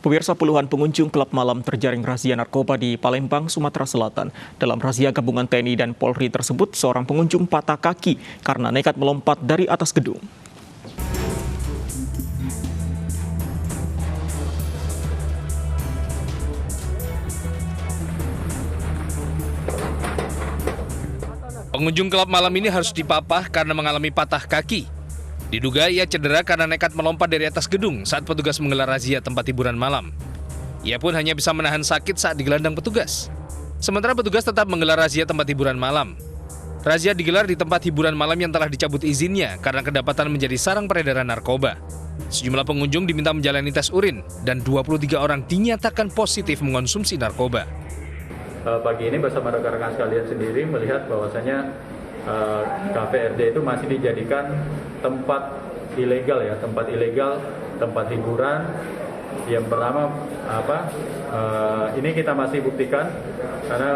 Pemirsa, puluhan pengunjung klub malam terjaring razia narkoba di Palembang, Sumatera Selatan. Dalam razia gabungan TNI dan Polri tersebut, seorang pengunjung patah kaki karena nekat melompat dari atas gedung. Pengunjung klub malam ini harus dipapah karena mengalami patah kaki. Diduga ia cedera karena nekat melompat dari atas gedung saat petugas menggelar razia tempat hiburan malam. Ia pun hanya bisa menahan sakit saat digelandang petugas. Sementara petugas tetap menggelar razia tempat hiburan malam. Razia digelar di tempat hiburan malam yang telah dicabut izinnya karena kedapatan menjadi sarang peredaran narkoba. Sejumlah pengunjung diminta menjalani tes urin dan 23 orang dinyatakan positif mengonsumsi narkoba. Pagi ini bersama rekan-rekan sekalian sendiri melihat bahwasanya KPRD itu masih dijadikan tempat ilegal ya, tempat hiburan. Yang pertama ini kita masih buktikan karena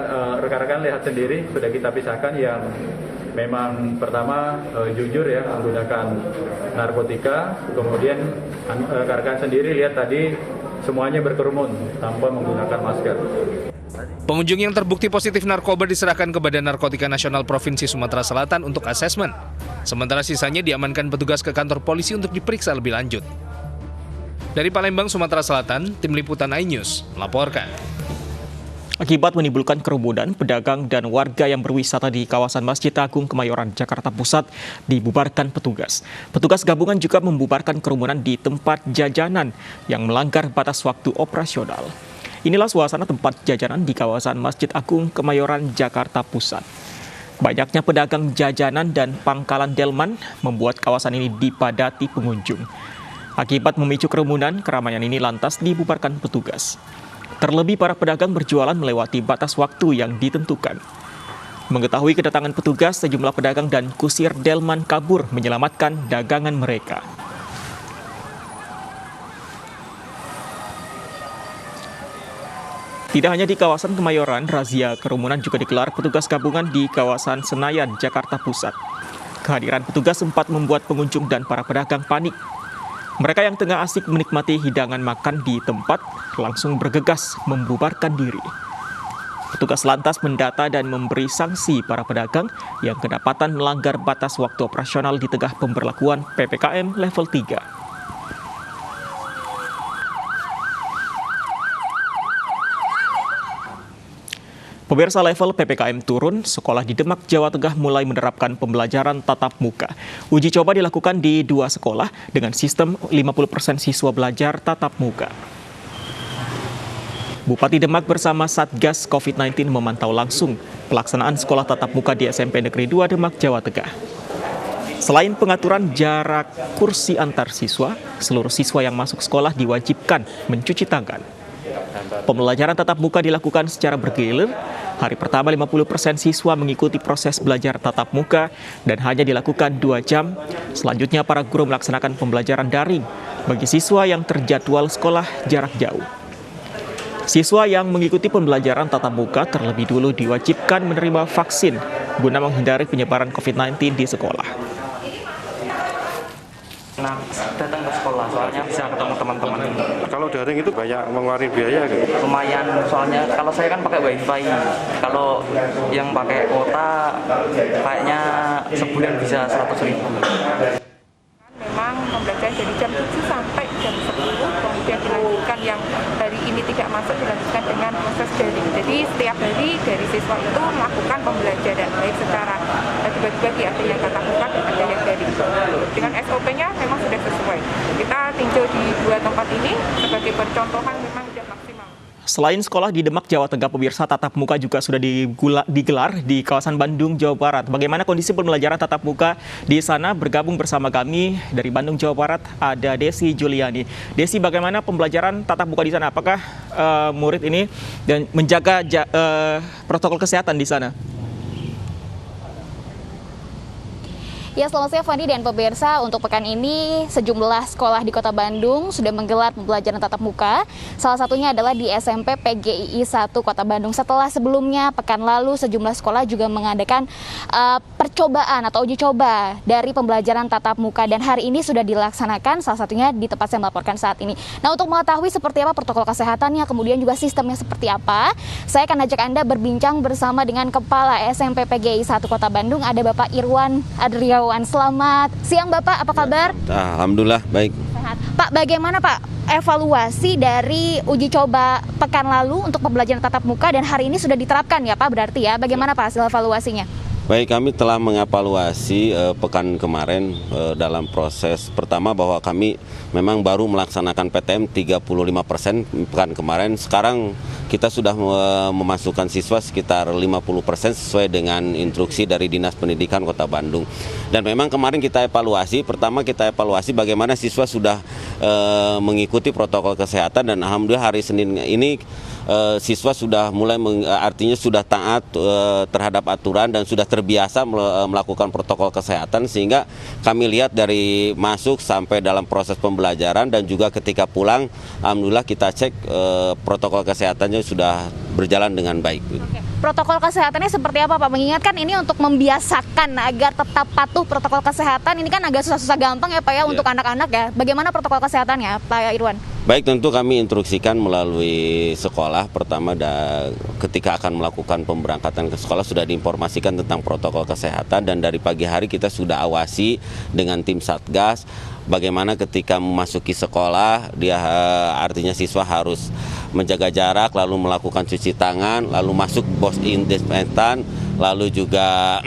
rekan-rekan lihat sendiri sudah kita pisahkan yang memang pertama jujur ya menggunakan narkotika, kemudian rekan-rekan sendiri lihat tadi semuanya berkerumun tanpa menggunakan masker. Pengunjung yang terbukti positif narkoba diserahkan ke Badan Narkotika Nasional Provinsi Sumatera Selatan untuk asesmen. Sementara sisanya diamankan petugas ke kantor polisi untuk diperiksa lebih lanjut. Dari Palembang, Sumatera Selatan, Tim Liputan iNews melaporkan. Akibat menimbulkan kerumunan, pedagang dan warga yang berwisata di kawasan Masjid Agung Kemayoran, Jakarta Pusat dibubarkan petugas. Petugas gabungan juga membubarkan kerumunan di tempat jajanan yang melanggar batas waktu operasional. Inilah suasana tempat jajanan di kawasan Masjid Agung Kemayoran, Jakarta Pusat. Banyaknya pedagang jajanan dan pangkalan delman membuat kawasan ini dipadati pengunjung. Akibat memicu kerumunan, keramaian ini lantas dibubarkan petugas. Terlebih para pedagang berjualan melewati batas waktu yang ditentukan. Mengetahui kedatangan petugas, sejumlah pedagang dan kusir delman kabur menyelamatkan dagangan mereka. Tidak hanya di kawasan Kemayoran, razia kerumunan juga digelar petugas gabungan di kawasan Senayan, Jakarta Pusat. Kehadiran petugas sempat membuat pengunjung dan para pedagang panik. Mereka yang tengah asik menikmati hidangan makan di tempat langsung bergegas membubarkan diri. Petugas lantas mendata dan memberi sanksi para pedagang yang kedapatan melanggar batas waktu operasional di tengah pemberlakuan PPKM level 3. Pemirsa, level PPKM turun, sekolah di Demak, Jawa Tengah mulai menerapkan pembelajaran tatap muka. Uji coba dilakukan di 2 sekolah dengan sistem 50% siswa belajar tatap muka. Bupati Demak bersama Satgas COVID-19 memantau langsung pelaksanaan sekolah tatap muka di SMP Negeri 2 Demak, Jawa Tengah. Selain pengaturan jarak kursi antar siswa, seluruh siswa yang masuk sekolah diwajibkan mencuci tangan. Pembelajaran tatap muka dilakukan secara bergilir. Hari pertama 50% siswa mengikuti proses belajar tatap muka dan hanya dilakukan 2 jam. Selanjutnya para guru melaksanakan pembelajaran daring bagi siswa yang terjadwal sekolah jarak jauh. Siswa yang mengikuti pembelajaran tatap muka terlebih dulu diwajibkan menerima vaksin guna menghindari penyebaran COVID-19 di sekolah. Datang ke sekolah soalnya bisa ketemu teman-teman. Kalau daring itu banyak mengeluarkan biaya gitu? Lumayan, soalnya kalau saya kan pakai wifi. Kalau yang pakai kuota kayaknya sebulan bisa 100.000. Memang pembelajaran dari jam 7 sampai jam 10, kemudian dilanjutkan yang hari ini tidak masuk dilanjutkan dengan proses daring. Jadi setiap hari dari siswa itu melakukan pembelajaran baik secara dibagi-bagi, ada yang tatap muka dan ada yang daring. Dengan SOP-nya memang sudah sesuai. Kita tinjau di 2 tempat ini sebagai percontohan memang sudah maksimal. Selain sekolah di Demak, Jawa Tengah, pemirsa, tatap muka juga sudah digelar di kawasan Bandung, Jawa Barat. Bagaimana kondisi pembelajaran tatap muka di sana? Bergabung bersama kami dari Bandung, Jawa Barat, ada Desi Juliani. Desi, bagaimana pembelajaran tatap muka di sana? Apakah murid ini dan menjaga protokol kesehatan di sana? Ya, selamat siang Fandi dan pemirsa. Untuk pekan ini, sejumlah sekolah di Kota Bandung sudah menggelar pembelajaran tatap muka. Salah satunya adalah di SMP PGII 1 Kota Bandung. Setelah sebelumnya, pekan lalu sejumlah sekolah juga mengadakan percobaan atau uji coba dari pembelajaran tatap muka. Dan hari ini sudah dilaksanakan, salah satunya di tempat saya melaporkan saat ini. Nah, untuk mengetahui seperti apa protokol kesehatannya, kemudian juga sistemnya seperti apa, saya akan ajak Anda berbincang bersama dengan Kepala SMP PGII 1 Kota Bandung, ada Bapak Irwan Adriawan. Selamat siang Bapak, apa kabar? Alhamdulillah baik. Sehat. Pak, bagaimana Pak evaluasi dari uji coba pekan lalu untuk pembelajaran tatap muka dan hari ini sudah diterapkan ya Pak, berarti ya? Bagaimana Pak hasil evaluasinya? Baik, kami telah mengevaluasi pekan kemarin dalam proses pertama bahwa kami memang baru melaksanakan PTM 35% pekan kemarin. Sekarang kita sudah memasukkan siswa sekitar 50% sesuai dengan instruksi dari Dinas Pendidikan Kota Bandung. Dan memang kemarin kita evaluasi, pertama kita evaluasi bagaimana siswa sudah mengikuti protokol kesehatan, dan alhamdulillah hari Senin ini siswa sudah mulai artinya sudah taat terhadap aturan dan sudah terbiasa melakukan protokol kesehatan, sehingga kami lihat dari masuk sampai dalam proses pembelajaran dan juga ketika pulang, alhamdulillah kita cek protokol kesehatannya sudah berjalan dengan baik. Oke. Protokol kesehatannya seperti apa Pak? Mengingatkan ini untuk membiasakan agar tetap patuh protokol kesehatan, ini kan agak susah-susah gampang ya Pak ya untuk anak-anak ya. Bagaimana protokol kesehatannya Pak Irwan? Baik, tentu kami instruksikan melalui sekolah. Pertama, ketika akan melakukan pemberangkatan ke sekolah sudah diinformasikan tentang protokol kesehatan, dan dari pagi hari kita sudah awasi dengan tim Satgas bagaimana ketika memasuki sekolah, dia artinya siswa harus menjaga jarak, lalu melakukan cuci tangan, lalu masuk box-in disinfektan, lalu juga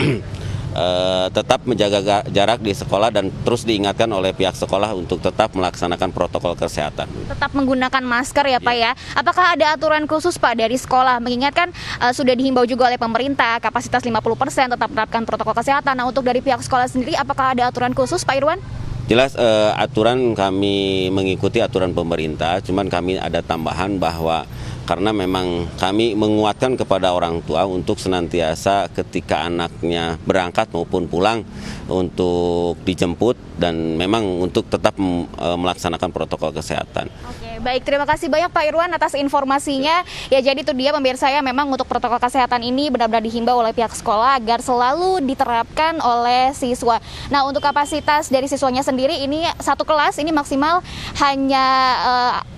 tetap menjaga jarak di sekolah, dan terus diingatkan oleh pihak sekolah untuk tetap melaksanakan protokol kesehatan. Tetap menggunakan masker ya Pak ya. Apakah ada aturan khusus Pak dari sekolah? Mengingatkan sudah dihimbau juga oleh pemerintah kapasitas 50% tetap menerapkan protokol kesehatan. Nah, untuk dari pihak sekolah sendiri apakah ada aturan khusus Pak Irwan? Jelas aturan kami mengikuti aturan pemerintah, cuman kami ada tambahan bahwa karena memang kami menguatkan kepada orang tua untuk senantiasa ketika anaknya berangkat maupun pulang untuk dijemput, dan memang untuk tetap melaksanakan protokol kesehatan. Oke, baik, terima kasih banyak Pak Irwan atas informasinya. Ya, jadi itu dia pemirsa ya, memang untuk protokol kesehatan ini benar-benar dihimbau oleh pihak sekolah agar selalu diterapkan oleh siswa. Nah, untuk kapasitas dari siswanya sendiri ini satu kelas ini maksimal hanya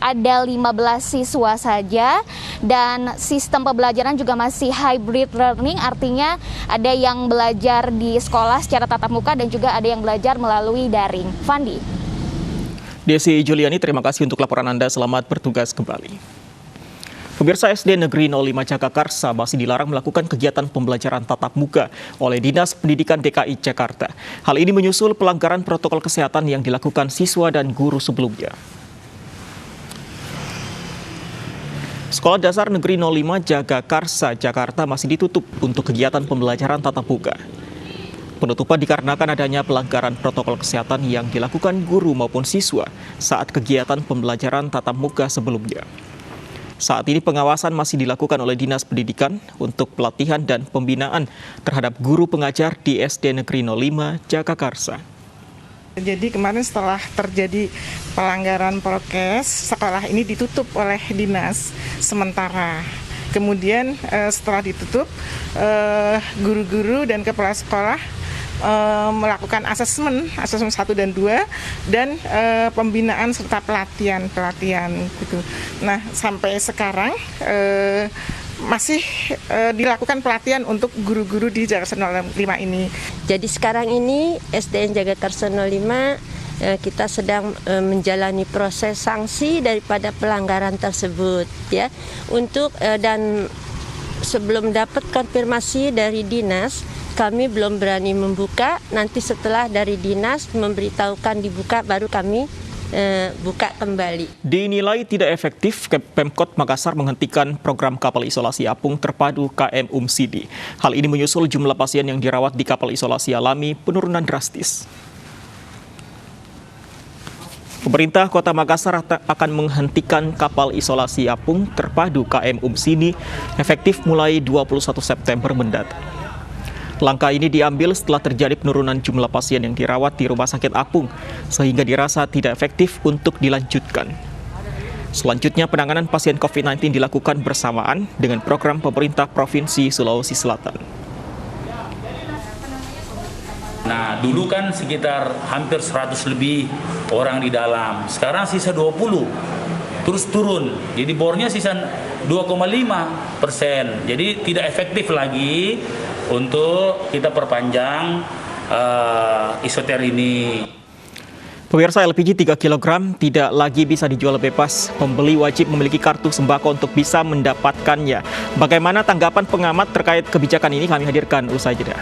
ada 15 siswa saja, dan sistem pembelajaran juga masih hybrid learning, artinya ada yang belajar di sekolah secara tatap muka dan juga ada yang belajar melalui daring. Fandi. Desi Juliani, terima kasih untuk laporan Anda. Selamat bertugas kembali. Pemirsa, SD Negeri 05 Jagakarsa masih dilarang melakukan kegiatan pembelajaran tatap muka oleh Dinas Pendidikan DKI Jakarta. Hal ini menyusul pelanggaran protokol kesehatan yang dilakukan siswa dan guru sebelumnya. Sekolah Dasar Negeri 05 Jagakarsa, Jakarta masih ditutup untuk kegiatan pembelajaran tatap muka. Penutupan dikarenakan adanya pelanggaran protokol kesehatan yang dilakukan guru maupun siswa saat kegiatan pembelajaran tatap muka sebelumnya. Saat ini pengawasan masih dilakukan oleh Dinas Pendidikan untuk pelatihan dan pembinaan terhadap guru pengajar di SD Negeri 05 Jagakarsa. Jadi kemarin setelah terjadi pelanggaran prokes, sekolah ini ditutup oleh dinas sementara. Kemudian setelah ditutup, guru-guru dan kepala sekolah melakukan asesmen 1 dan 2, dan pembinaan serta pelatihan gitu. Nah, sampai sekarang masih dilakukan pelatihan untuk guru-guru di Jagakarsa 05 ini. Jadi sekarang ini SDN Jagakarsa 05 kita sedang menjalani proses sanksi daripada pelanggaran tersebut ya. Untuk dan sebelum dapat konfirmasi dari dinas, kami belum berani membuka. Nanti setelah dari dinas memberitahukan dibuka, baru kami buka kembali. Dinilai tidak efektif, Pemkot Makassar menghentikan program kapal isolasi apung terpadu KM UMSIDI. Hal ini menyusul jumlah pasien yang dirawat di kapal isolasi alami penurunan drastis. Pemerintah Kota Makassar akan menghentikan kapal isolasi apung terpadu KM UMSIDI efektif mulai 21 September mendatang. Langkah ini diambil setelah terjadi penurunan jumlah pasien yang dirawat di Rumah Sakit Apung, sehingga dirasa tidak efektif untuk dilanjutkan. Selanjutnya, penanganan pasien COVID-19 dilakukan bersamaan dengan program pemerintah Provinsi Sulawesi Selatan. Nah, dulu kan sekitar hampir 100 lebih orang di dalam. Sekarang sisa 20. Terus turun. Jadi bornya sisa 2,5%. Jadi tidak efektif lagi untuk kita perpanjang isoter ini. Pemirsa, LPG 3 kg tidak lagi bisa dijual bebas. Pembeli wajib memiliki kartu sembako untuk bisa mendapatkannya. Bagaimana tanggapan pengamat terkait kebijakan ini, kami hadirkan usai jeda.